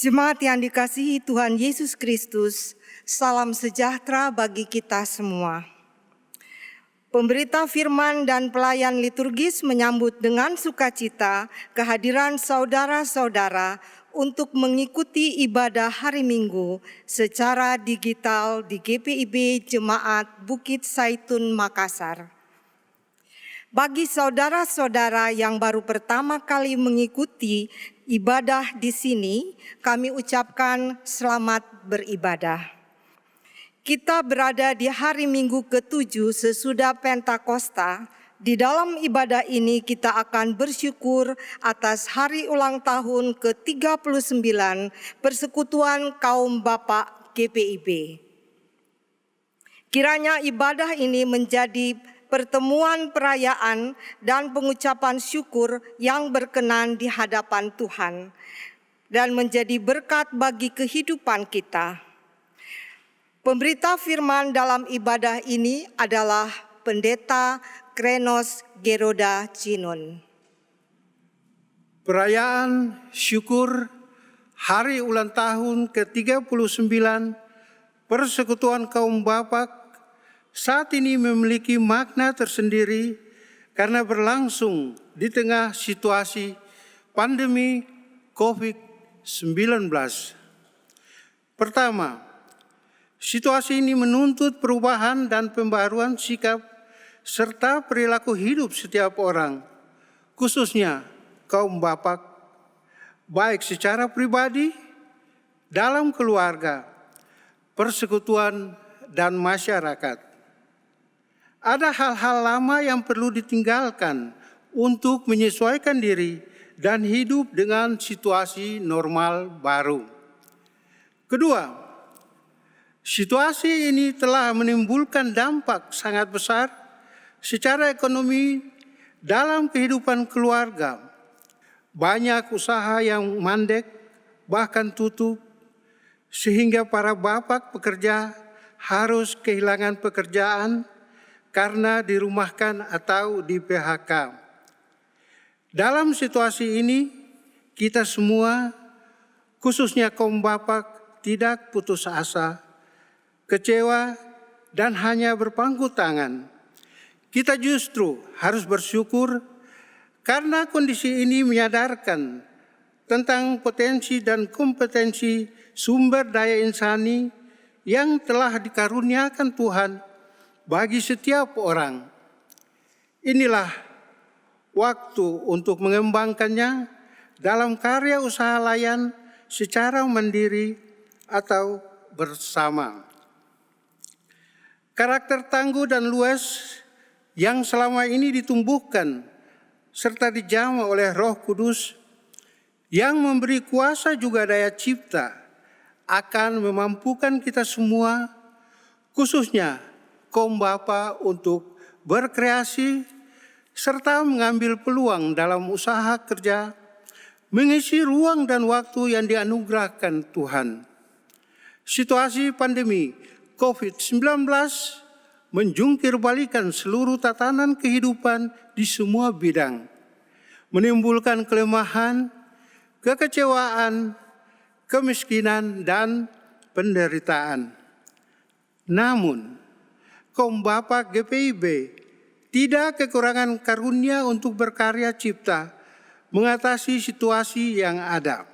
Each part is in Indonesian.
Jemaat yang dikasihi Tuhan Yesus Kristus, salam sejahtera bagi kita semua. Pemberita firman dan pelayan liturgis menyambut dengan sukacita kehadiran saudara-saudara untuk mengikuti ibadah hari Minggu secara digital di GPIB Jemaat Bukit Saitun Makassar. Bagi saudara-saudara yang baru pertama kali mengikuti ibadah di sini, kami ucapkan selamat beribadah. Kita berada di hari Minggu ke-7 sesudah Pentakosta. Di dalam ibadah ini kita akan bersyukur atas hari ulang tahun ke-39 Persekutuan Kaum Bapak GPIB. Kiranya ibadah ini menjadi pertemuan perayaan dan pengucapan syukur yang berkenan di hadapan Tuhan dan menjadi berkat bagi kehidupan kita. Pemberita firman dalam ibadah ini adalah Pendeta Krenos Geroda Cinon. Perayaan syukur hari ulang tahun ke-39 Persekutuan Kaum Bapak saat ini memiliki makna tersendiri karena berlangsung di tengah situasi pandemi COVID-19. Pertama, situasi ini menuntut perubahan dan pembaruan sikap serta perilaku hidup setiap orang, khususnya kaum bapak, baik secara pribadi, dalam keluarga, persekutuan, dan masyarakat. Ada hal-hal lama yang perlu ditinggalkan untuk menyesuaikan diri dan hidup dengan situasi normal baru. Kedua, situasi ini telah menimbulkan dampak sangat besar secara ekonomi dalam kehidupan keluarga. Banyak usaha yang mandek, bahkan tutup, sehingga para bapak pekerja harus kehilangan pekerjaan karena dirumahkan atau di PHK. Dalam situasi ini, kita semua, khususnya kaum bapak, tidak putus asa, kecewa, dan hanya berpangku tangan. Kita justru harus bersyukur karena kondisi ini menyadarkan tentang potensi dan kompetensi sumber daya insani yang telah dikaruniakan Tuhan bagi setiap orang. Inilah waktu untuk mengembangkannya dalam karya usaha layan secara mandiri atau bersama. Karakter tangguh dan luas yang selama ini ditumbuhkan serta dijamah oleh Roh Kudus yang memberi kuasa juga daya cipta akan memampukan kita semua, khususnya kaum bapa, untuk berkreasi serta mengambil peluang dalam usaha kerja, mengisi ruang dan waktu yang dianugerahkan Tuhan. Situasi pandemi COVID-19 menjungkir balikan seluruh tatanan kehidupan di semua bidang, menimbulkan kelemahan, kekecewaan, kemiskinan, dan penderitaan. Namun, kaum bapak GPIB tidak kekurangan karunia untuk berkarya cipta mengatasi situasi yang ada.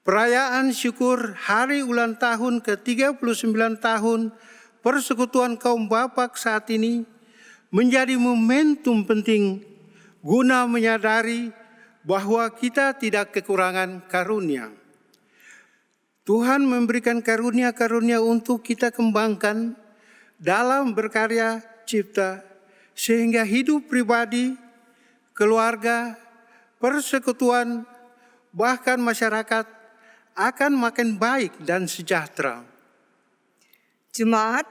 Perayaan syukur hari ulang tahun ke-39 tahun Persekutuan Kaum Bapak saat ini menjadi momentum penting guna menyadari bahwa kita tidak kekurangan karunia. Tuhan memberikan karunia-karunia untuk kita kembangkan dalam berkarya cipta, sehingga hidup pribadi, keluarga, persekutuan, bahkan masyarakat akan makin baik dan sejahtera. Jemaat,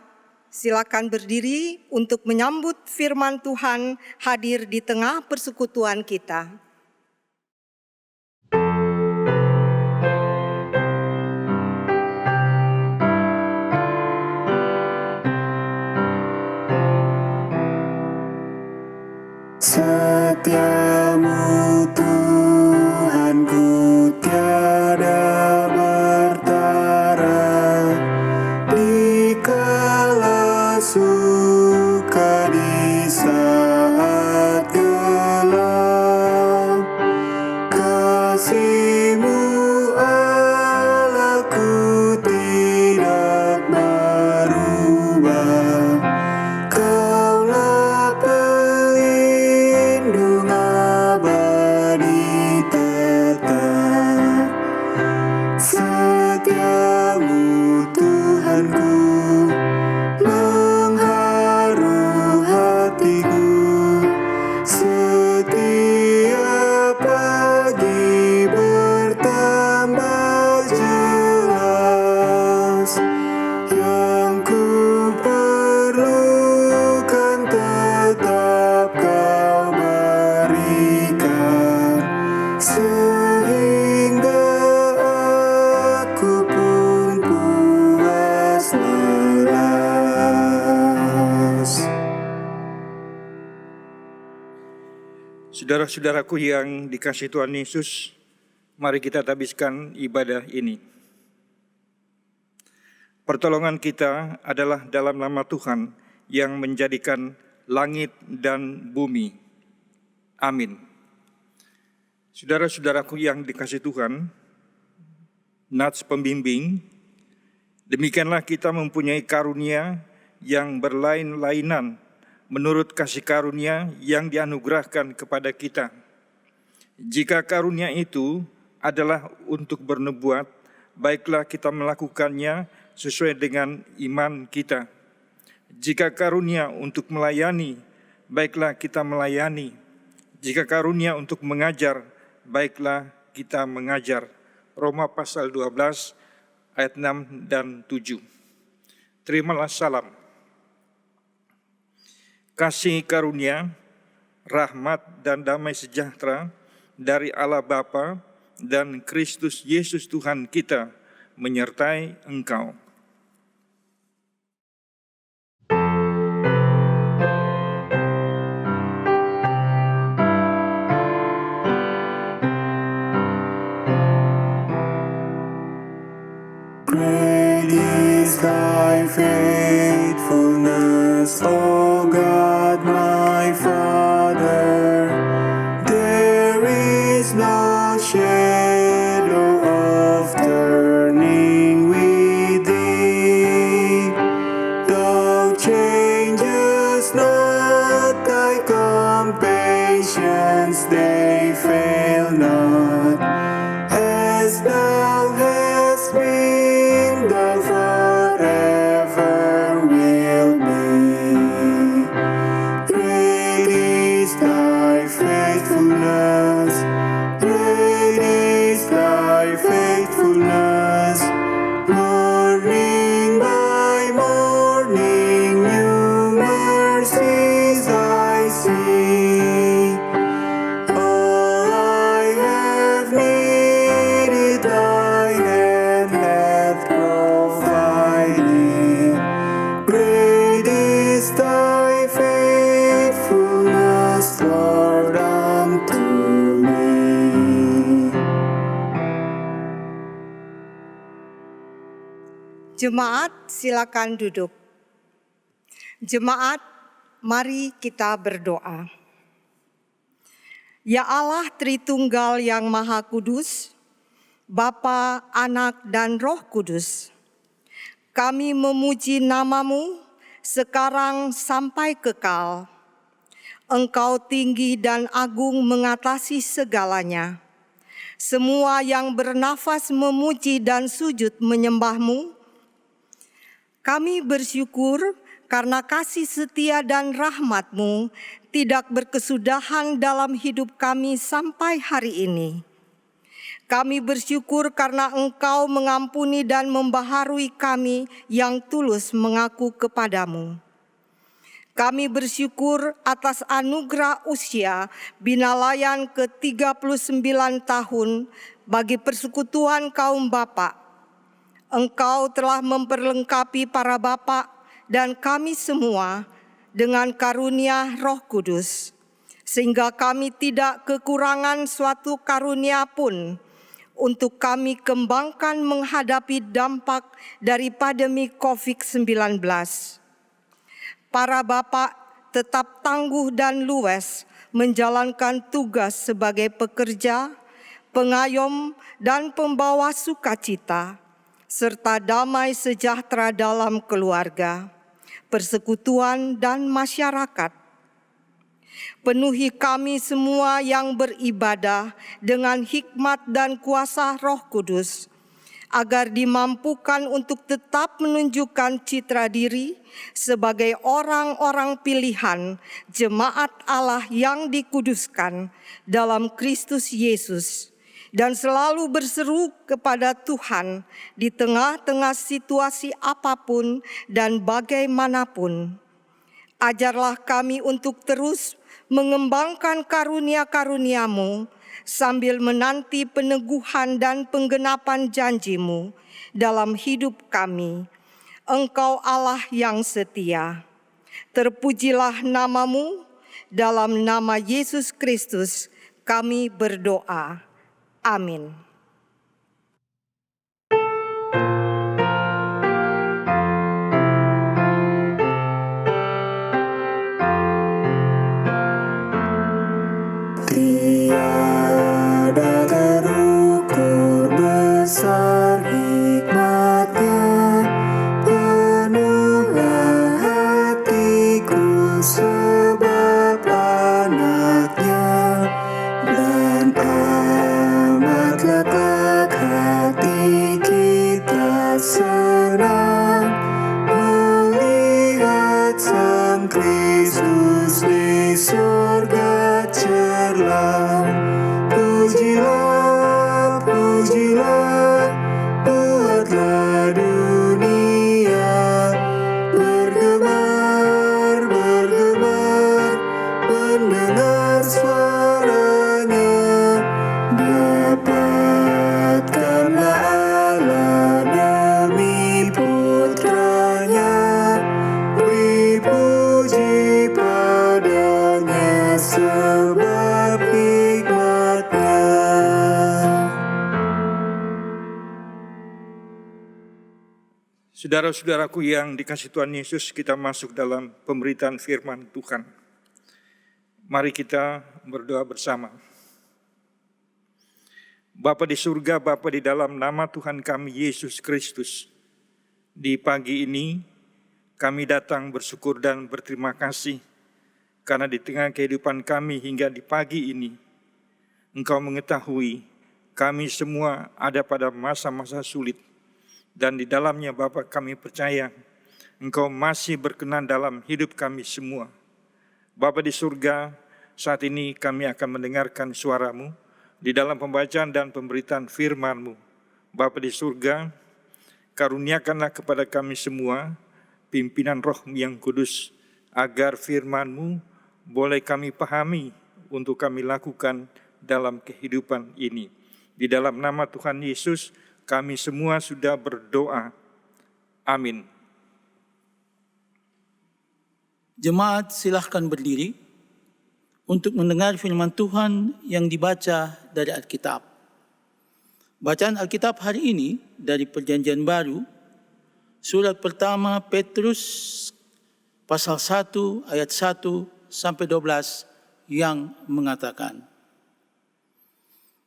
silakan berdiri untuk menyambut firman Tuhan hadir di tengah persekutuan kita. Setiamu Tuhanku tiada setiamu Tuhanku, mengharu hatiku. Setiap pagi bertambah jelas, yang ku perlukan tetap Kau berikan, sehingga aku pun puas lelas. Saudara-saudaraku yang dikasihi Tuhan Yesus, mari kita habiskan ibadah ini. Pertolongan kita adalah dalam nama Tuhan yang menjadikan langit dan bumi. Amin. Saudara-saudaraku yang dikasihi Tuhan, Nats pembimbing, demikianlah kita mempunyai karunia yang berlain-lainan menurut kasih karunia yang dianugerahkan kepada kita. Jika karunia itu adalah untuk bernubuat, baiklah kita melakukannya sesuai dengan iman kita. Jika karunia untuk melayani, baiklah kita melayani. Jika karunia untuk mengajar, baiklah kita mengajar. Roma pasal 12 ayat 6 dan 7. Terimalah salam. Kasih karunia, rahmat dan damai sejahtera dari Allah Bapa dan Kristus Yesus Tuhan kita menyertai engkau. Great is thy faithfulness, O God my Father. There is no shadow of turning with thee. Thou changest not, thy compassions they fail not. As thou hast been, thou forever will be. Great is thy faithfulness, great is thy faithfulness. Morning by morning, new mercies I see. All I have needed, thy hand hath provided. Great is thy faithfulness, Lord, unto me. Jemaat, silakan duduk. Jemaat, mari kita berdoa. Ya Allah Tritunggal yang Maha Kudus, Bapa, Anak, dan Roh Kudus, kami memuji nama-Mu sekarang sampai kekal. Engkau tinggi dan agung mengatasi segalanya. Semua yang bernafas memuji dan sujud menyembah-Mu. Kami bersyukur karena kasih setia dan rahmat-Mu tidak berkesudahan dalam hidup kami sampai hari ini. Kami bersyukur karena Engkau mengampuni dan membaharui kami yang tulus mengaku kepadamu. Kami bersyukur atas anugerah usia binalayan ke-39 tahun bagi persekutuan kaum Bapak. Engkau telah memperlengkapi para bapak dan kami semua dengan karunia Roh Kudus, sehingga kami tidak kekurangan suatu karunia pun untuk kami kembangkan menghadapi dampak dari pandemi COVID-19. Para bapak tetap tangguh dan luwes menjalankan tugas sebagai pekerja, pengayom, dan pembawa sukacita, serta damai sejahtera dalam keluarga, persekutuan, dan masyarakat. Penuhi kami semua yang beribadah dengan hikmat dan kuasa Roh Kudus, agar dimampukan untuk tetap menunjukkan citra diri sebagai orang-orang pilihan jemaat Allah yang dikuduskan dalam Kristus Yesus, dan selalu berseru kepada Tuhan di tengah-tengah situasi apapun dan bagaimanapun. Ajarlah kami untuk terus mengembangkan karunia-karunia-Mu sambil menanti peneguhan dan penggenapan janji-Mu dalam hidup kami. Engkau Allah yang setia. Terpujilah nama-Mu, dalam nama Yesus Kristus kami berdoa. Amin. Tiada terukur besar hikmat-Nya, penuhlah hatiku sebab anak-Nya, dan amat lekat hati kita senang melihat Sang Kristus di surga cerlang. Pujilah, pujilah, buatlah dunia bergemar, bergemar, mendengar suaranya. Dapatkanlah Allah demi putranya, beri puji padanya sebab hikmat-Nya. Saudara-saudaraku yang dikasihi Tuhan Yesus, kita masuk dalam pemberitaan firman Tuhan. Mari kita berdoa bersama. Bapa di surga, Bapa di dalam nama Tuhan kami Yesus Kristus, di pagi ini kami datang bersyukur dan berterima kasih karena di tengah kehidupan kami hingga di pagi ini, Engkau mengetahui kami semua ada pada masa-masa sulit. Dan di dalamnya Bapa kami percaya Engkau masih berkenan dalam hidup kami semua. Bapa di surga, saat ini kami akan mendengarkan suara-Mu di dalam pembacaan dan pemberitaan firman-Mu. Bapa di surga, karuniakanlah kepada kami semua pimpinan Roh-Mu yang kudus, agar firman-Mu boleh kami pahami untuk kami lakukan dalam kehidupan ini. Di dalam nama Tuhan Yesus, kami semua sudah berdoa. Amin. Jemaat silahkan berdiri untuk mendengar firman Tuhan yang dibaca dari Alkitab. Bacaan Alkitab hari ini dari Perjanjian Baru, surat pertama Petrus pasal 1 ayat 1 sampai 12 yang mengatakan,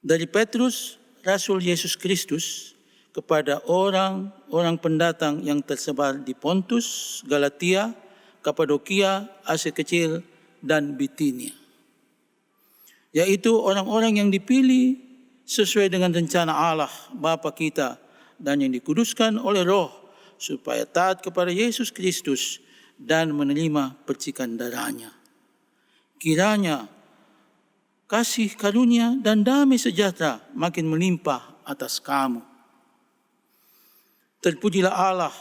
dari Petrus, Rasul Yesus Kristus, kepada orang-orang pendatang yang tersebar di Pontus, Galatia, Kapadokia, Asia Kecil, dan Bitinia, yaitu orang-orang yang dipilih sesuai dengan rencana Allah Bapa kita dan yang dikuduskan oleh Roh supaya taat kepada Yesus Kristus dan menerima percikan darahnya. Kiranya kasih karunia dan damai sejahtera makin melimpah atas kamu. Terpujilah Allah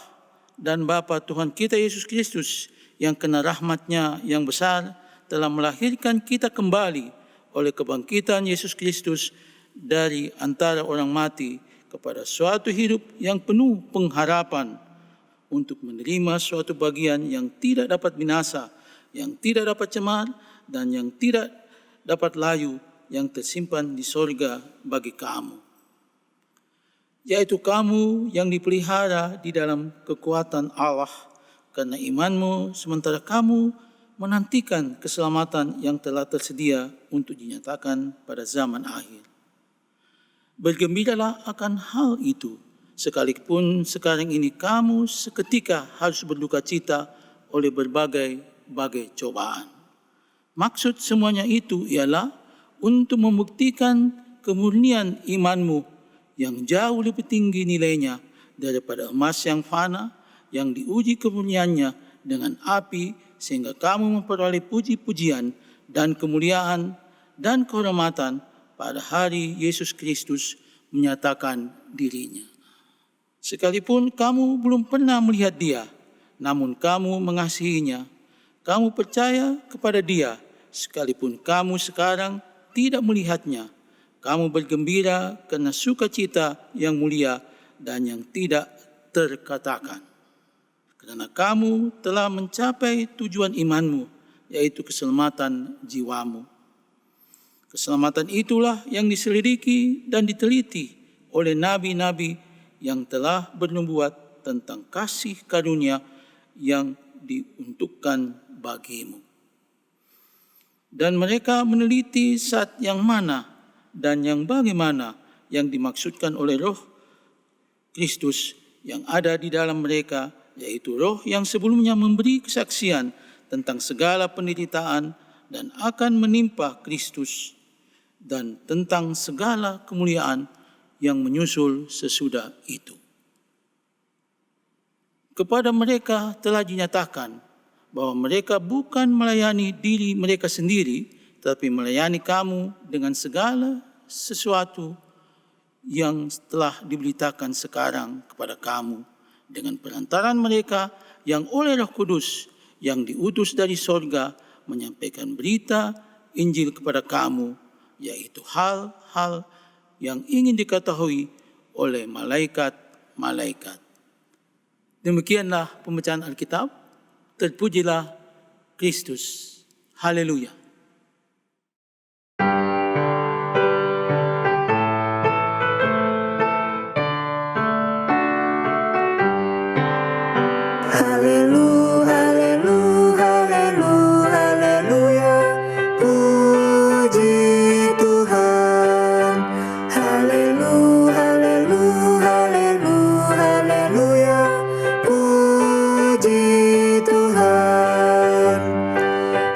dan Bapa Tuhan kita Yesus Kristus yang karena rahmat-Nya yang besar telah melahirkan kita kembali oleh kebangkitan Yesus Kristus dari antara orang mati kepada suatu hidup yang penuh pengharapan untuk menerima suatu bagian yang tidak dapat binasa, yang tidak dapat cemar, dan yang tidak dapat layu yang tersimpan di sorga bagi kamu. Yaitu kamu yang dipelihara di dalam kekuatan Allah karena imanmu sementara kamu menantikan keselamatan yang telah tersedia untuk dinyatakan pada zaman akhir. Bergembiralah akan hal itu, sekalipun sekarang ini kamu seketika harus berduka cita oleh berbagai cobaan. Maksud semuanya itu ialah untuk membuktikan kemurnian imanmu yang jauh lebih tinggi nilainya daripada emas yang fana, yang diuji kemurniannya dengan api, sehingga kamu memperoleh puji-pujian dan kemuliaan dan kehormatan pada hari Yesus Kristus menyatakan dirinya. Sekalipun kamu belum pernah melihat Dia, namun kamu mengasihinya, kamu percaya kepada Dia, sekalipun kamu sekarang tidak melihatnya. Kamu bergembira karena sukacita yang mulia dan yang tidak terkatakan. Karena kamu telah mencapai tujuan imanmu, yaitu keselamatan jiwamu. Keselamatan itulah yang diselidiki dan diteliti oleh nabi-nabi yang telah bernubuat tentang kasih karunia yang diuntukkan bagimu. Dan mereka meneliti saat yang mana dan yang bagaimana yang dimaksudkan oleh Roh Kristus yang ada di dalam mereka, yaitu Roh yang sebelumnya memberi kesaksian tentang segala penderitaan dan akan menimpa Kristus, dan tentang segala kemuliaan yang menyusul sesudah itu. Kepada mereka telah dinyatakan bahwa mereka bukan melayani diri mereka sendiri, tetapi melayani kamu dengan segala sesuatu yang telah diberitakan sekarang kepada kamu dengan perantaran mereka yang oleh Roh Kudus yang diutus dari sorga menyampaikan berita Injil kepada kamu, yaitu hal-hal yang ingin diketahui oleh malaikat-malaikat. Demikianlah pembacaan Alkitab. Terpujilah Kristus. Haleluya. Haleluya, haleluya, haleluya. Puji Tuhan. Haleluya, haleluya, haleluya. Puji Tuhan.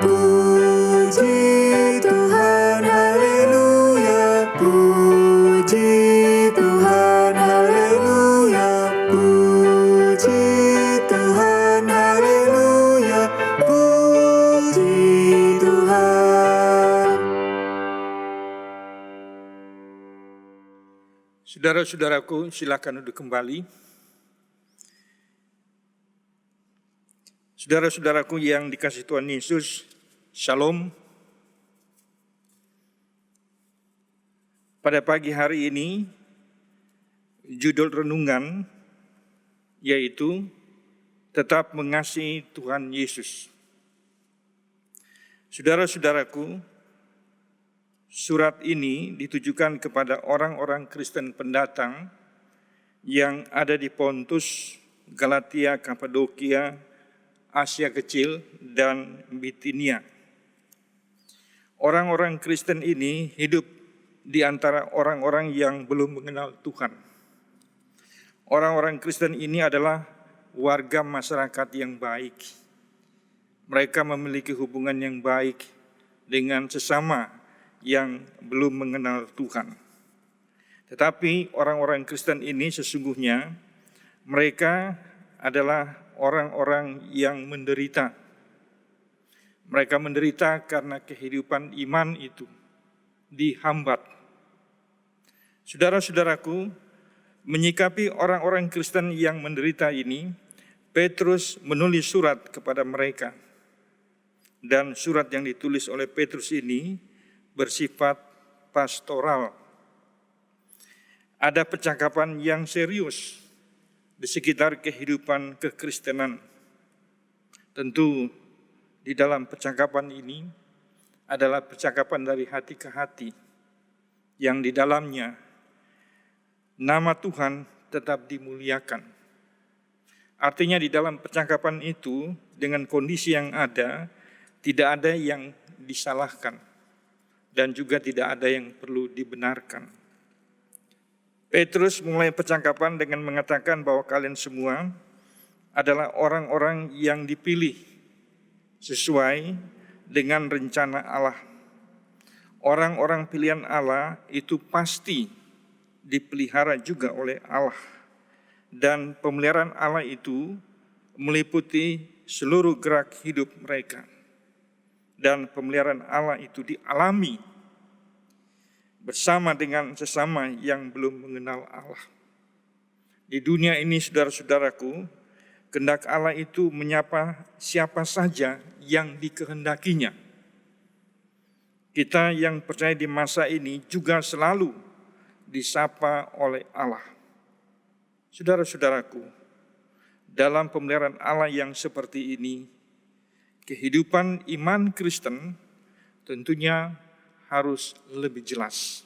Puji Tuhan, haleluya. Puji Tuhan, haleluya. Puji Tuhan, haleluya. Puji Tuhan. Saudara-saudaraku, silakan duduk kembali. Saudara-saudaraku yang dikasihi Tuhan Yesus, Shalom. Pada pagi hari ini, judul renungan yaitu tetap mengasihi Tuhan Yesus. Saudara-saudaraku, surat ini ditujukan kepada orang-orang Kristen pendatang yang ada di Pontus, Galatia, Kapadokia, Asia Kecil, dan Bitinia. Orang-orang Kristen ini hidup di antara orang-orang yang belum mengenal Tuhan. Orang-orang Kristen ini adalah warga masyarakat yang baik. Mereka memiliki hubungan yang baik dengan sesama yang belum mengenal Tuhan. Tetapi orang-orang Kristen ini sesungguhnya mereka adalah orang-orang yang menderita. Mereka menderita karena kehidupan iman itu dihambat. Saudara-saudaraku, menyikapi orang-orang Kristen yang menderita ini, Petrus menulis surat kepada mereka. Dan surat yang ditulis oleh Petrus ini bersifat pastoral. Ada percakapan yang serius di sekitar kehidupan kekristenan. Tentu di dalam percakapan ini adalah percakapan dari hati ke hati, yang di dalamnya nama Tuhan tetap dimuliakan. Artinya di dalam percakapan itu dengan kondisi yang ada, tidak ada yang disalahkan dan juga tidak ada yang perlu dibenarkan. Petrus mulai percakapan dengan mengatakan bahwa kalian semua adalah orang-orang yang dipilih sesuai dengan rencana Allah. Orang-orang pilihan Allah itu pasti dipelihara juga oleh Allah. Dan pemeliharaan Allah itu meliputi seluruh gerak hidup mereka. Dan pemeliharaan Allah itu dialami bersama dengan sesama yang belum mengenal Allah. Di dunia ini, saudara-saudaraku, kehendak Allah itu menyapa siapa saja yang dikehendakinya. Kita yang percaya di masa ini juga selalu disapa oleh Allah. Saudara-saudaraku, dalam pemeliharaan Allah yang seperti ini, kehidupan iman Kristen tentunya harus lebih jelas.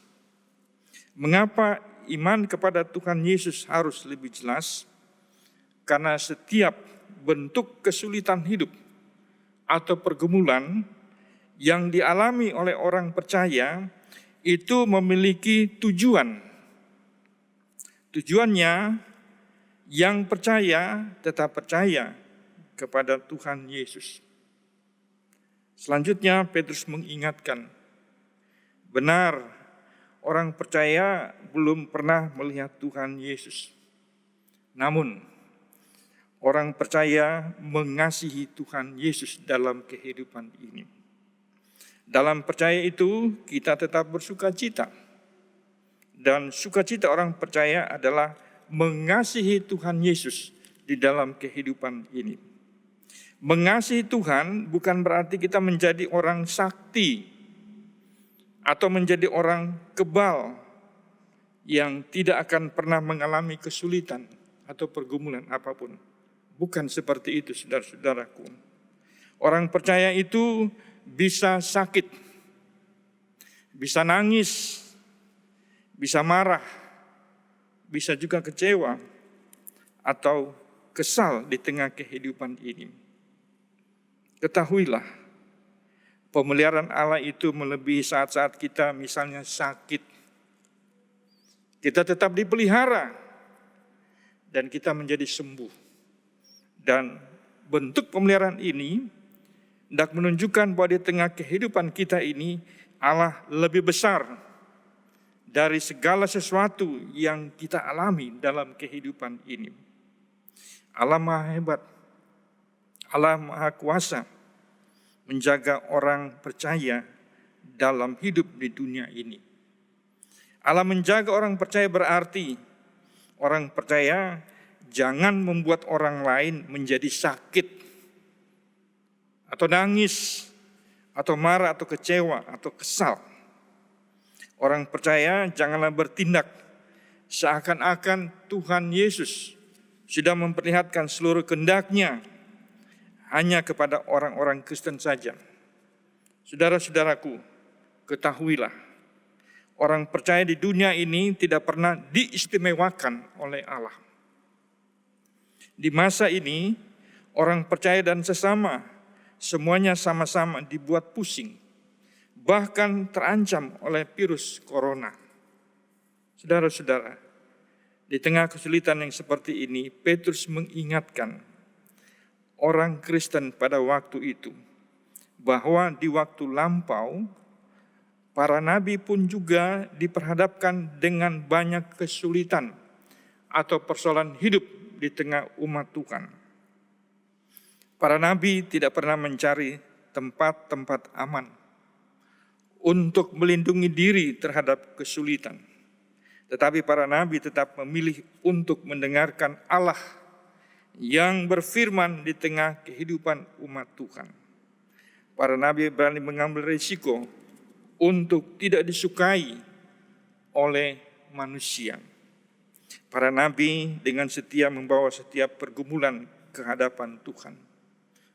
Mengapa iman kepada Tuhan Yesus harus lebih jelas? Karena setiap bentuk kesulitan hidup atau pergumulan yang dialami oleh orang percaya itu memiliki tujuan. Tujuannya, yang percaya tetap percaya kepada Tuhan Yesus. Selanjutnya Petrus mengingatkan, benar orang percaya belum pernah melihat Tuhan Yesus. Namun orang percaya mengasihi Tuhan Yesus dalam kehidupan ini. Dalam percaya itu kita tetap bersukacita. Dan sukacita orang percaya adalah mengasihi Tuhan Yesus di dalam kehidupan ini. Mengasihi Tuhan bukan berarti kita menjadi orang sakti atau menjadi orang kebal yang tidak akan pernah mengalami kesulitan atau pergumulan apapun. Bukan seperti itu, saudara-saudaraku. Orang percaya itu bisa sakit, bisa nangis, bisa marah, bisa juga kecewa atau kesal di tengah kehidupan ini. Ketahuilah, pemeliharaan Allah itu melebihi saat-saat kita misalnya sakit. Kita tetap dipelihara dan kita menjadi sembuh. Dan bentuk pemeliharaan ini hendak menunjukkan bahwa di tengah kehidupan kita ini Allah lebih besar dari segala sesuatu yang kita alami dalam kehidupan ini. Allah Maha Hebat, Allah Maha Kuasa menjaga orang percaya dalam hidup di dunia ini. Allah menjaga orang percaya berarti orang percaya jangan membuat orang lain menjadi sakit atau nangis atau marah atau kecewa atau kesal. Orang percaya janganlah bertindak seakan-akan Tuhan Yesus sudah memperlihatkan seluruh kehendak-Nya hanya kepada orang-orang Kristen saja. Saudara-saudaraku, ketahuilah, orang percaya di dunia ini tidak pernah diistimewakan oleh Allah. Di masa ini, orang percaya dan sesama, semuanya sama-sama dibuat pusing, bahkan terancam oleh virus corona. Saudara-saudara, di tengah kesulitan yang seperti ini, Petrus mengingatkan orang Kristen pada waktu itu bahwa di waktu lampau, para nabi pun juga diperhadapkan dengan banyak kesulitan atau persoalan hidup di tengah umat Tuhan. Para nabi tidak pernah mencari tempat-tempat aman untuk melindungi diri terhadap kesulitan. Tetapi para nabi tetap memilih untuk mendengarkan Allah yang berfirman di tengah kehidupan umat Tuhan. Para nabi berani mengambil risiko untuk tidak disukai oleh manusia. Para nabi dengan setia membawa setiap pergumulan ke hadapan Tuhan.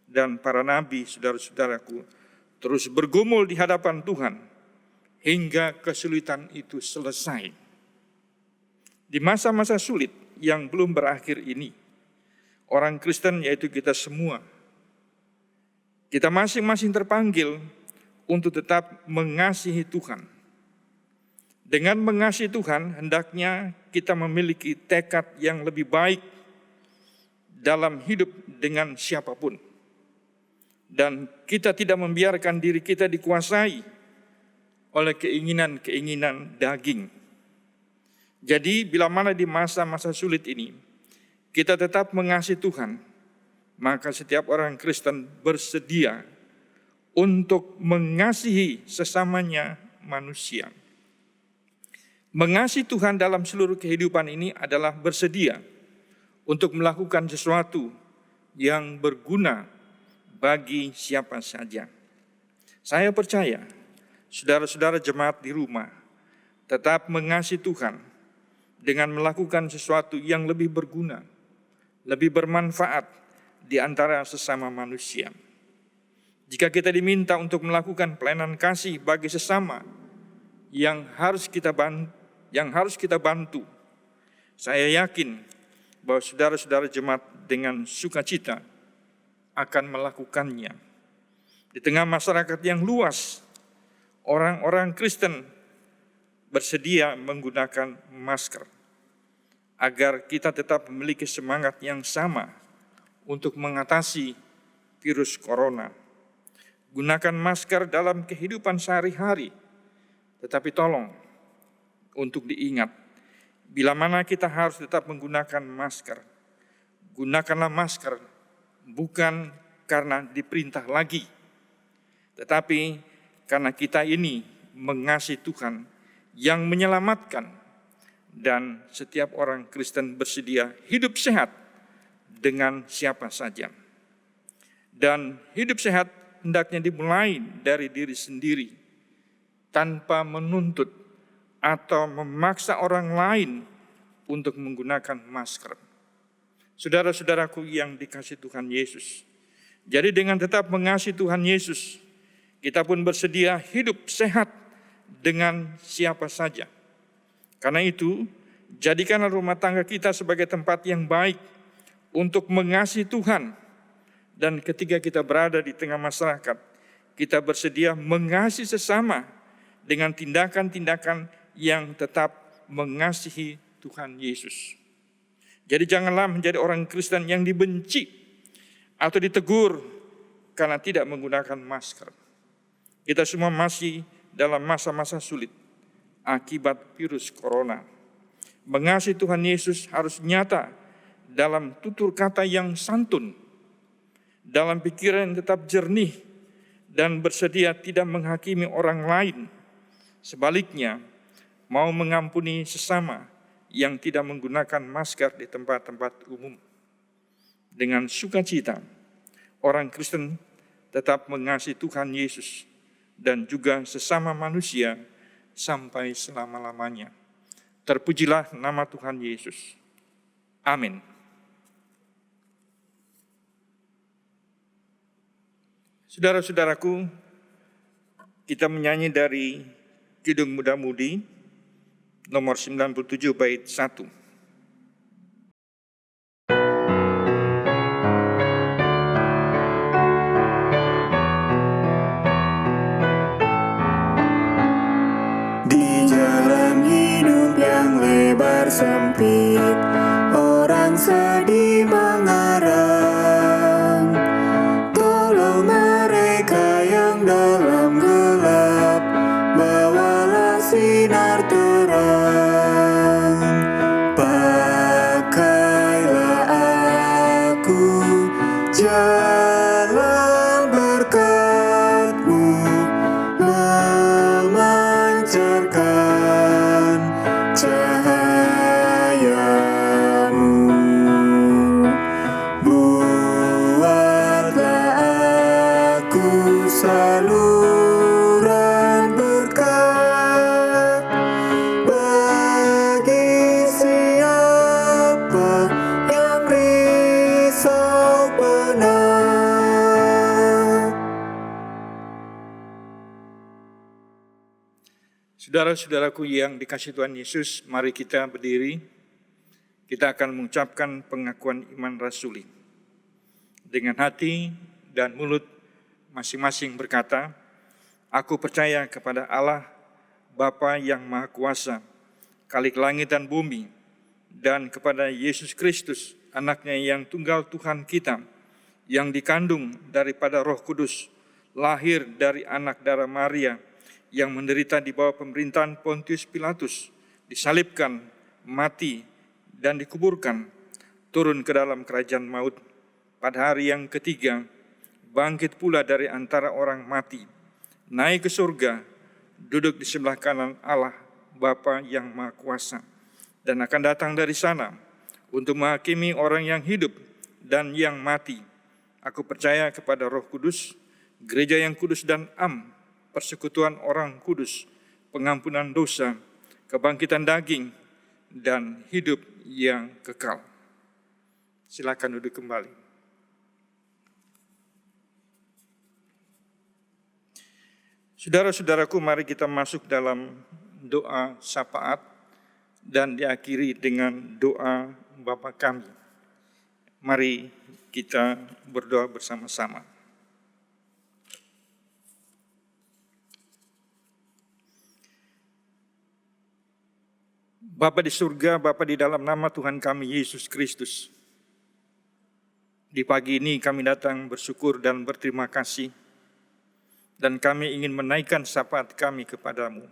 Dan para nabi, saudara-saudaraku, terus bergumul di hadapan Tuhan hingga kesulitan itu selesai. Di masa-masa sulit yang belum berakhir ini, orang Kristen yaitu kita semua, kita masing-masing terpanggil untuk tetap mengasihi Tuhan. Dengan mengasihi Tuhan, hendaknya kita memiliki tekad yang lebih baik dalam hidup dengan siapapun. Dan kita tidak membiarkan diri kita dikuasai oleh keinginan-keinginan daging. Jadi bila mana di masa-masa sulit ini kita tetap mengasihi Tuhan, maka setiap orang Kristen bersedia untuk mengasihi sesamanya manusia. Mengasihi Tuhan dalam seluruh kehidupan ini adalah bersedia untuk melakukan sesuatu yang berguna bagi siapa saja. Saya percaya saudara-saudara jemaat di rumah tetap mengasihi Tuhan dengan melakukan sesuatu yang lebih berguna, lebih bermanfaat di antara sesama manusia. Jika kita diminta untuk melakukan pelayanan kasih bagi sesama yang harus kita bantu, saya yakin bahwa saudara-saudara jemaat dengan sukacita akan melakukannya. Di tengah masyarakat yang luas, orang-orang Kristen bersedia menggunakan masker agar kita tetap memiliki semangat yang sama untuk mengatasi virus corona. Gunakan masker dalam kehidupan sehari-hari, tetapi tolong untuk diingat, bila mana kita harus tetap menggunakan masker, gunakanlah masker bukan karena diperintah lagi, tetapi karena kita ini mengasihi Tuhan yang menyelamatkan, dan setiap orang Kristen bersedia hidup sehat dengan siapa saja. Dan hidup sehat hendaknya dimulai dari diri sendiri, tanpa menuntut atau memaksa orang lain untuk menggunakan masker. Saudara-saudaraku yang dikasihi Tuhan Yesus, jadi dengan tetap mengasihi Tuhan Yesus, kita pun bersedia hidup sehat dengan siapa saja. Karena itu, jadikanlah rumah tangga kita sebagai tempat yang baik untuk mengasihi Tuhan. Dan ketika kita berada di tengah masyarakat, kita bersedia mengasihi sesama dengan tindakan-tindakan yang tetap mengasihi Tuhan Yesus. Jadi janganlah menjadi orang Kristen yang dibenci atau ditegur karena tidak menggunakan masker. Kita semua masih dalam masa-masa sulit akibat virus corona. Mengasihi Tuhan Yesus harus nyata dalam tutur kata yang santun, dalam pikiran yang tetap jernih, dan bersedia tidak menghakimi orang lain. Sebaliknya, mau mengampuni sesama yang tidak menggunakan masker di tempat-tempat umum. Dengan sukacita, orang Kristen tetap mengasihi Tuhan Yesus dan juga sesama manusia sampai selama-lamanya. Terpujilah nama Tuhan Yesus. Amin. Saudara-saudaraku, kita menyanyi dari Kidung Muda-Mudi nomor 97 bait 1. Sempit, orang sedih mengarang. Tolong mereka yang dalam gelap, bawalah sinar terang. Pakailah aku jalan berkat-Mu, memancarkan cahaya-Mu. Buatlah aku saluran berkat bagi siapa yang risau penat. Saudara-saudaraku yang dikasihi Tuhan Yesus, mari kita berdiri. Kita akan mengucapkan pengakuan iman rasuli. Dengan hati dan mulut masing-masing berkata, aku percaya kepada Allah, Bapa yang Maha Kuasa, Khalik langit dan bumi, dan kepada Yesus Kristus, anaknya yang tunggal Tuhan kita, yang dikandung daripada Roh Kudus, lahir dari anak darah Maria, yang menderita di bawah pemerintahan Pontius Pilatus, disalibkan, mati, dan dikuburkan, turun ke dalam kerajaan maut. Pada hari yang ketiga, bangkit pula dari antara orang mati, naik ke surga, duduk di sebelah kanan Allah Bapa yang Maha Kuasa, dan akan datang dari sana untuk menghakimi orang yang hidup dan yang mati. Aku percaya kepada Roh Kudus, gereja yang kudus dan persekutuan orang kudus, pengampunan dosa, kebangkitan daging, dan hidup yang kekal. Silakan duduk kembali. Saudara-saudaraku, mari kita masuk dalam doa syafaat dan diakhiri dengan doa Bapa kami. Mari kita berdoa bersama-sama. Bapa di surga, Bapa di dalam nama Tuhan kami Yesus Kristus, di pagi ini kami datang bersyukur dan berterima kasih, dan kami ingin menaikkan syafaat kami kepadamu.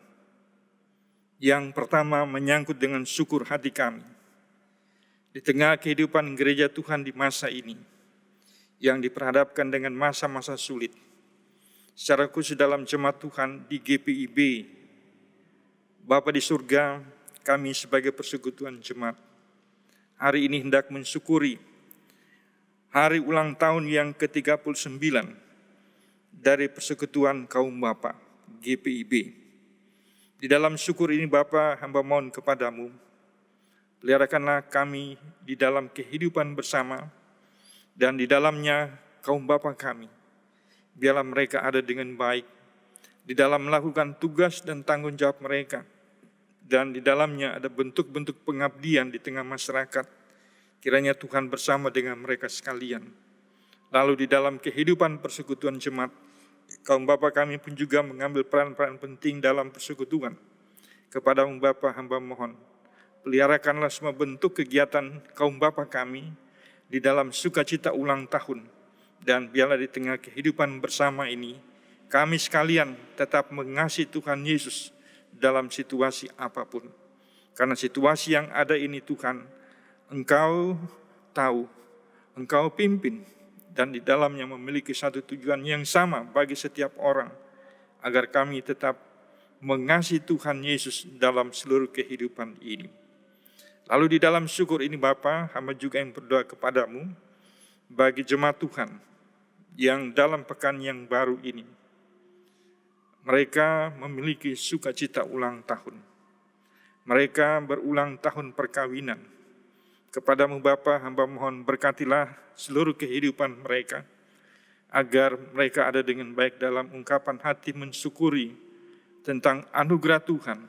Yang pertama menyangkut dengan syukur hati kami di tengah kehidupan gereja Tuhan di masa ini yang diperhadapkan dengan masa-masa sulit. Secara khusus dalam jemaat Tuhan di GPIB, Bapa di surga, kami sebagai persekutuan jemaat hari ini hendak mensyukuri hari ulang tahun yang ke-39 dari persekutuan kaum Bapa GPIB. Di dalam syukur ini Bapa, hamba mohon kepadamu, peliharakanlah kami di dalam kehidupan bersama, dan di dalamnya kaum Bapa kami, biarlah mereka ada dengan baik di dalam melakukan tugas dan tanggung jawab mereka, dan di dalamnya ada bentuk-bentuk pengabdian di tengah masyarakat. Kiranya Tuhan bersama dengan mereka sekalian. Lalu di dalam kehidupan persekutuan jemaat, kaum Bapa kami pun juga mengambil peran-peran penting dalam persekutuan. Kepadamu Bapa, hamba mohon, peliharakanlah semua bentuk kegiatan kaum Bapa kami di dalam sukacita ulang tahun, dan biarlah di tengah kehidupan bersama ini, kami sekalian tetap mengasihi Tuhan Yesus dalam situasi apapun. Karena situasi yang ada ini Tuhan, Engkau tahu, Engkau pimpin, dan di dalamnya memiliki satu tujuan yang sama bagi setiap orang, agar kami tetap mengasihi Tuhan Yesus dalam seluruh kehidupan ini. Lalu di dalam syukur ini Bapa, hamba juga yang berdoa kepadamu bagi jemaat Tuhan yang dalam pekan yang baru ini, mereka memiliki sukacita ulang tahun. Mereka berulang tahun perkawinan. Kepadamu Bapa, hamba mohon berkatilah seluruh kehidupan mereka, agar mereka ada dengan baik dalam ungkapan hati mensyukuri tentang anugerah Tuhan,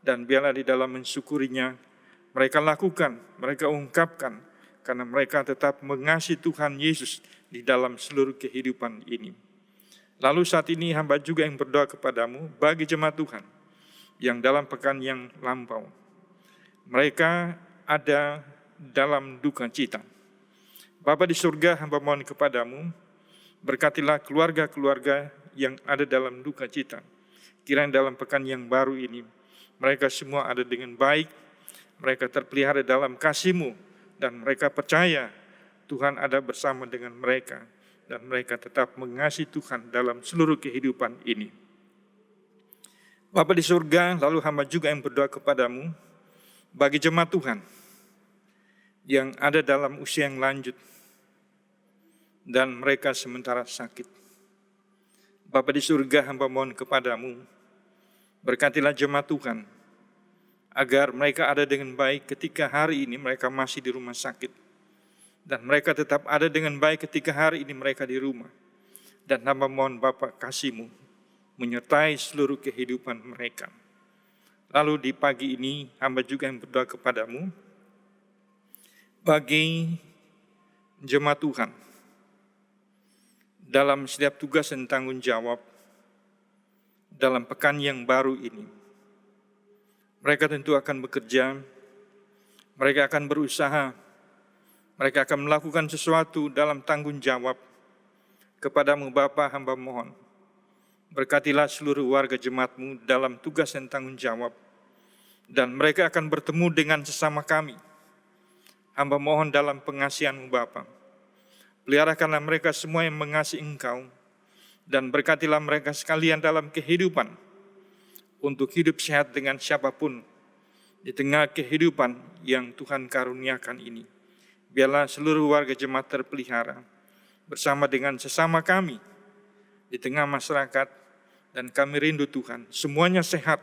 dan biarlah di dalam mensyukurinya mereka lakukan, mereka ungkapkan, karena mereka tetap mengasihi Tuhan Yesus di dalam seluruh kehidupan ini. Lalu saat ini hamba juga yang berdoa kepadamu bagi jemaat Tuhan yang dalam pekan yang lampau, mereka ada dalam duka cita. Bapa di surga, hamba mohon kepadamu, berkatilah keluarga-keluarga yang ada dalam duka cita. Kiranya dalam pekan yang baru ini, mereka semua ada dengan baik, mereka terpelihara dalam kasih-Mu, dan mereka percaya Tuhan ada bersama dengan mereka, dan mereka tetap mengasihi Tuhan dalam seluruh kehidupan ini. Bapa di surga, lalu hamba juga yang berdoa kepadamu, bagi jemaat Tuhan yang ada dalam usia yang lanjut, dan mereka sementara sakit. Bapa di surga, hamba mohon kepadamu, berkatilah jemaat Tuhan, agar mereka ada dengan baik ketika hari ini mereka masih di rumah sakit, dan mereka tetap ada dengan baik ketika hari ini mereka di rumah. Dan hamba mohon Bapa kasih-Mu menyertai seluruh kehidupan mereka. Lalu di pagi ini hamba juga yang berdoa kepadamu bagi jemaat Tuhan dalam setiap tugas dan tanggung jawab dalam pekan yang baru ini. Mereka tentu akan bekerja, mereka akan berusaha, mereka akan melakukan sesuatu dalam tanggung jawab. Kepadamu Bapa, hamba mohon, berkatilah seluruh warga jemaat-Mu dalam tugas dan tanggung jawab, dan mereka akan bertemu dengan sesama kami. Hamba mohon dalam pengasihan-Mu Bapa, peliharakanlah mereka semua yang mengasihi Engkau, dan berkatilah mereka sekalian dalam kehidupan, untuk hidup sehat dengan siapapun di tengah kehidupan yang Tuhan karuniakan ini. Biarlah seluruh warga jemaat terpelihara bersama dengan sesama kami di tengah masyarakat, dan kami rindu Tuhan, semuanya sehat,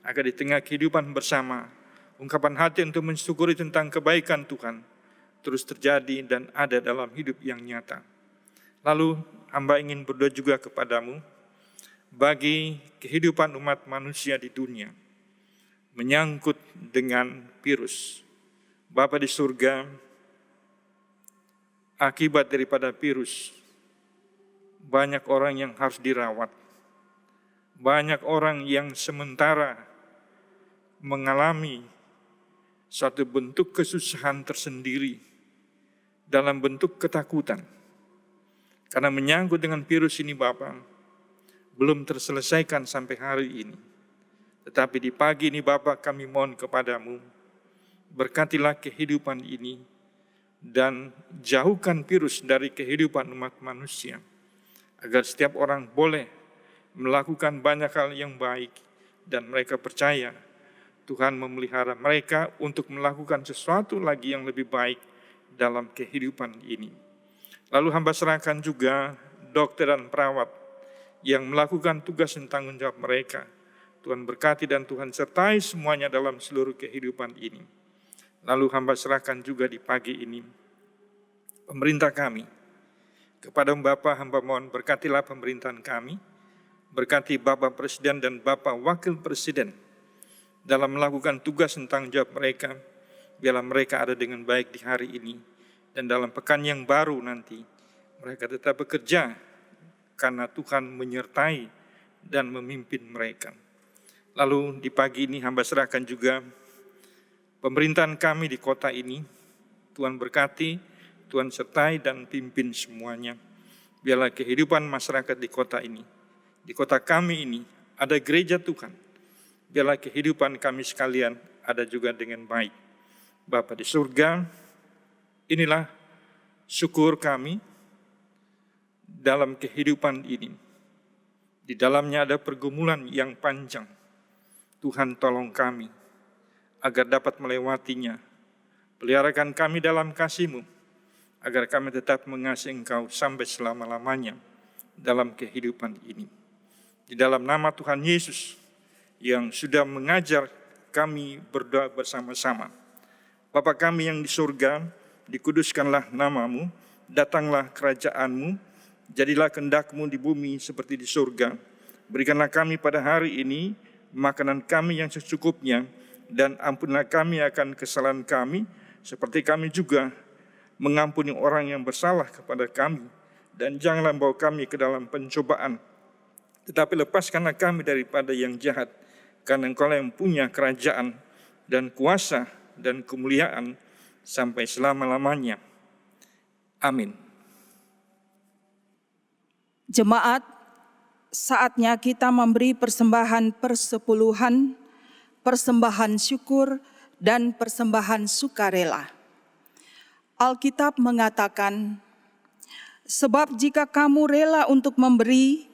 agar di tengah kehidupan bersama, ungkapan hati untuk mensyukuri tentang kebaikan Tuhan terus terjadi dan ada dalam hidup yang nyata. Lalu hamba ingin berdoa juga kepadamu, bagi kehidupan umat manusia di dunia, menyangkut dengan virus. Bapa di surga, akibat daripada virus, banyak orang yang harus dirawat. Banyak orang yang sementara mengalami suatu bentuk kesusahan tersendiri dalam bentuk ketakutan. Karena menyangkut dengan virus ini Bapa, belum terselesaikan sampai hari ini. Tetapi di pagi ini Bapa, kami mohon kepadamu, berkatilah kehidupan ini dan jauhkan virus dari kehidupan umat manusia, agar setiap orang boleh melakukan banyak hal yang baik, dan mereka percaya Tuhan memelihara mereka untuk melakukan sesuatu lagi yang lebih baik dalam kehidupan ini. Lalu hamba serahkan juga dokter dan perawat yang melakukan tugas dan tanggung jawab mereka. Tuhan berkati dan Tuhan sertai semuanya dalam seluruh kehidupan ini. Lalu hamba serahkan juga di pagi ini pemerintah kami. Kepada Bapa hamba mohon berkatilah pemerintahan kami, berkati Bapak Presiden dan Bapak Wakil Presiden dalam melakukan tugas dan tanggung jawab mereka. Biarlah mereka ada dengan baik di hari ini, dan dalam pekan yang baru nanti mereka tetap bekerja karena Tuhan menyertai dan memimpin mereka. Lalu di pagi ini hamba serahkan juga pemerintahan kami di kota ini. Tuhan berkati, Tuhan sertai dan pimpin semuanya. Biarlah kehidupan masyarakat di kota ini, di kota kami ini, ada gereja Tuhan. Biarlah kehidupan kami sekalian ada juga dengan baik. Bapa di surga, inilah syukur kami dalam kehidupan ini. Di dalamnya ada pergumulan yang panjang. Tuhan tolong kami agar dapat melewatinya. Peliharakan kami dalam kasih-Mu, agar kami tetap mengasihi Engkau sampai selama-lamanya dalam kehidupan ini. Di dalam nama Tuhan Yesus yang sudah mengajar kami berdoa bersama-sama. Bapa kami yang di surga, dikuduskanlah nama-Mu, datanglah kerajaan-Mu, jadilah kehendak-Mu di bumi seperti di surga. Berikanlah kami pada hari ini makanan kami yang secukupnya, dan ampunilah kami akan kesalahan kami, seperti kami juga mengampuni orang yang bersalah kepada kami. Dan janganlah membawa kami ke dalam pencobaan, tetapi lepaskanlah kami daripada yang jahat, karena Engkau yang punya kerajaan dan kuasa dan kemuliaan sampai selama-lamanya. Amin. Jemaat, saatnya kita memberi persembahan persepuluhan, persembahan syukur, dan persembahan sukarela. Alkitab mengatakan, sebab jika kamu rela untuk memberi,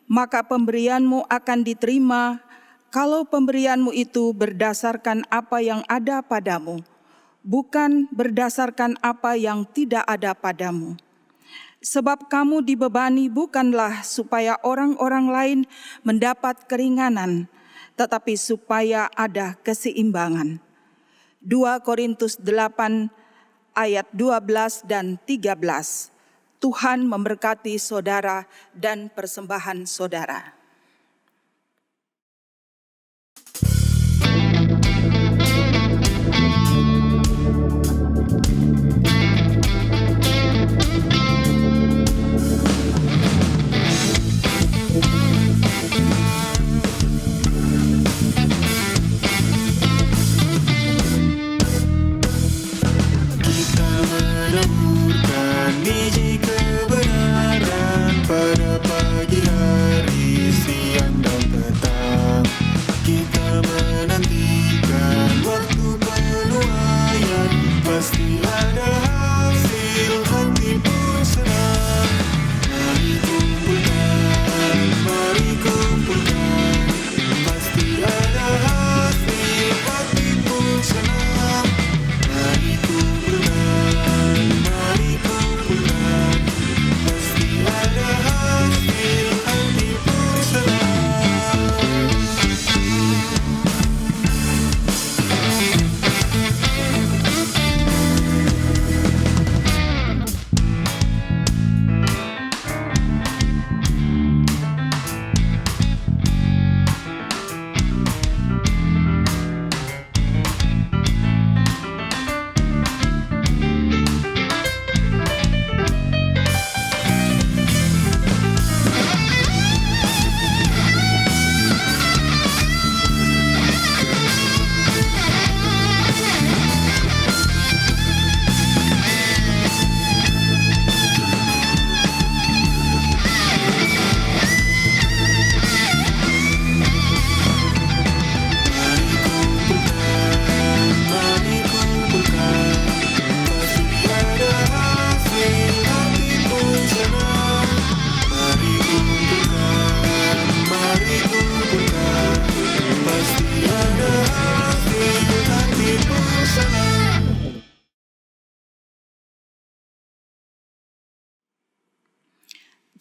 maka pemberianmu akan diterima kalau pemberianmu itu berdasarkan apa yang ada padamu, bukan berdasarkan apa yang tidak ada padamu. Sebab kamu dibebani bukanlah supaya orang-orang lain mendapat keringanan, tetapi supaya ada keseimbangan. 2 Korintus 8 ayat 12 dan 13. Tuhan memberkati saudara dan persembahan saudara. Biji kebenaran pada pagi hari.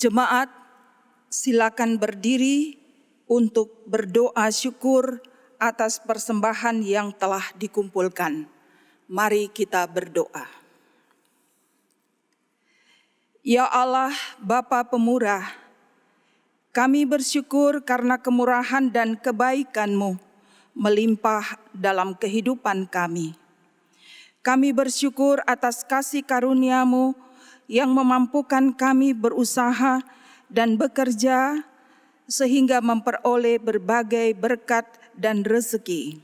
Jemaat, silakan berdiri untuk berdoa syukur atas persembahan yang telah dikumpulkan. Mari kita berdoa. Ya Allah, Bapa Pemurah, kami bersyukur karena kemurahan dan kebaikan-Mu melimpah dalam kehidupan kami. Kami bersyukur atas kasih karunia-Mu yang memampukan kami berusaha dan bekerja sehingga memperoleh berbagai berkat dan rezeki.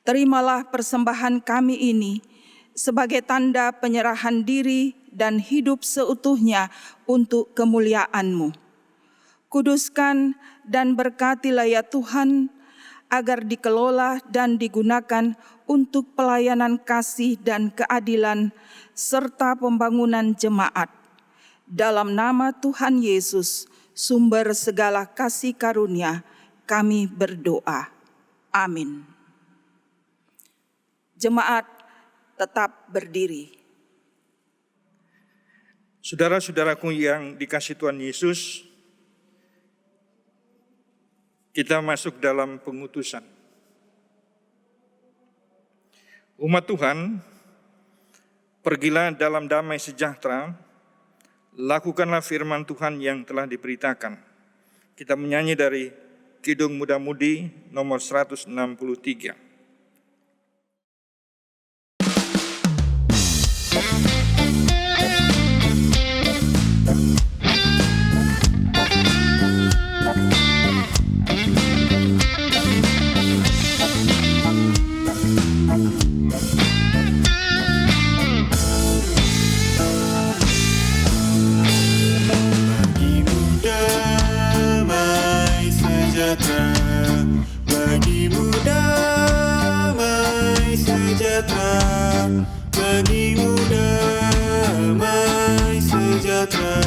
Terimalah persembahan kami ini sebagai tanda penyerahan diri dan hidup seutuhnya untuk kemuliaan-Mu. Kuduskan dan berkatilah ya Tuhan, agar dikelola dan digunakan untuk pelayanan kasih dan keadilan serta pembangunan jemaat. Dalam nama Tuhan Yesus, sumber segala kasih karunia, kami berdoa. Amin. Jemaat tetap berdiri. Saudara-saudaraku yang dikasihi Tuhan Yesus, kita masuk dalam pengutusan. Umat Tuhan, pergilah dalam damai sejahtera, lakukanlah firman Tuhan yang telah diberitakan. Kita menyanyi dari Kidung Muda-Mudi nomor 163. Bagimu damai sejahtera, bagimu damai sejahtera,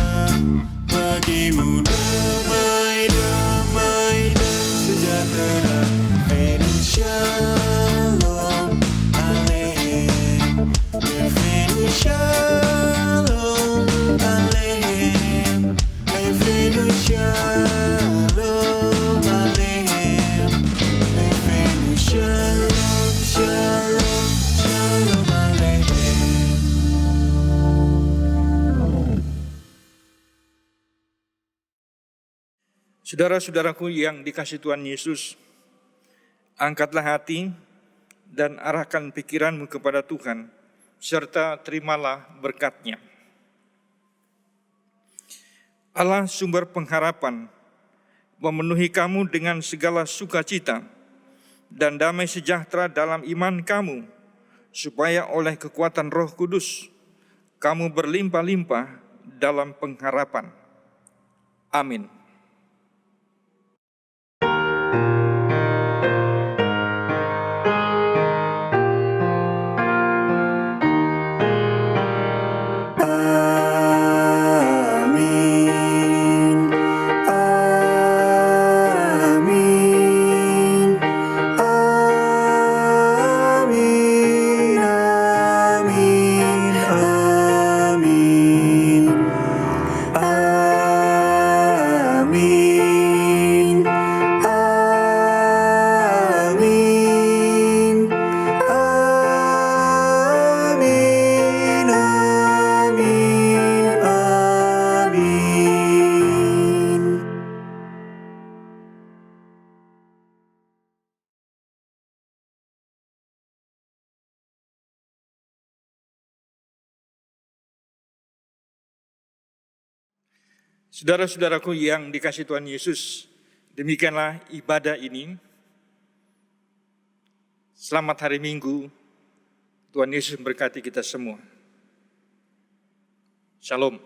bagimu damai, damai dan sejahtera. Venus Shalom Aleichem, Venus Shalom Aleichem, Venus Shalom Aleichem, Venus Shalom, Shalom, Shalom Aleichem. Saudara-saudaraku yang dikasihi Tuhan Yesus, angkatlah hati dan arahkan pikiranmu kepada Tuhan, serta terimalah berkat-Nya. Allah sumber pengharapan, memenuhi kamu dengan segala sukacita dan damai sejahtera dalam iman kamu, supaya oleh kekuatan Roh Kudus, kamu berlimpah-limpah dalam pengharapan. Amin. Saudara-saudaraku yang dikasihi Tuhan Yesus, demikianlah ibadah ini. Selamat hari Minggu, Tuhan Yesus memberkati kita semua. Shalom.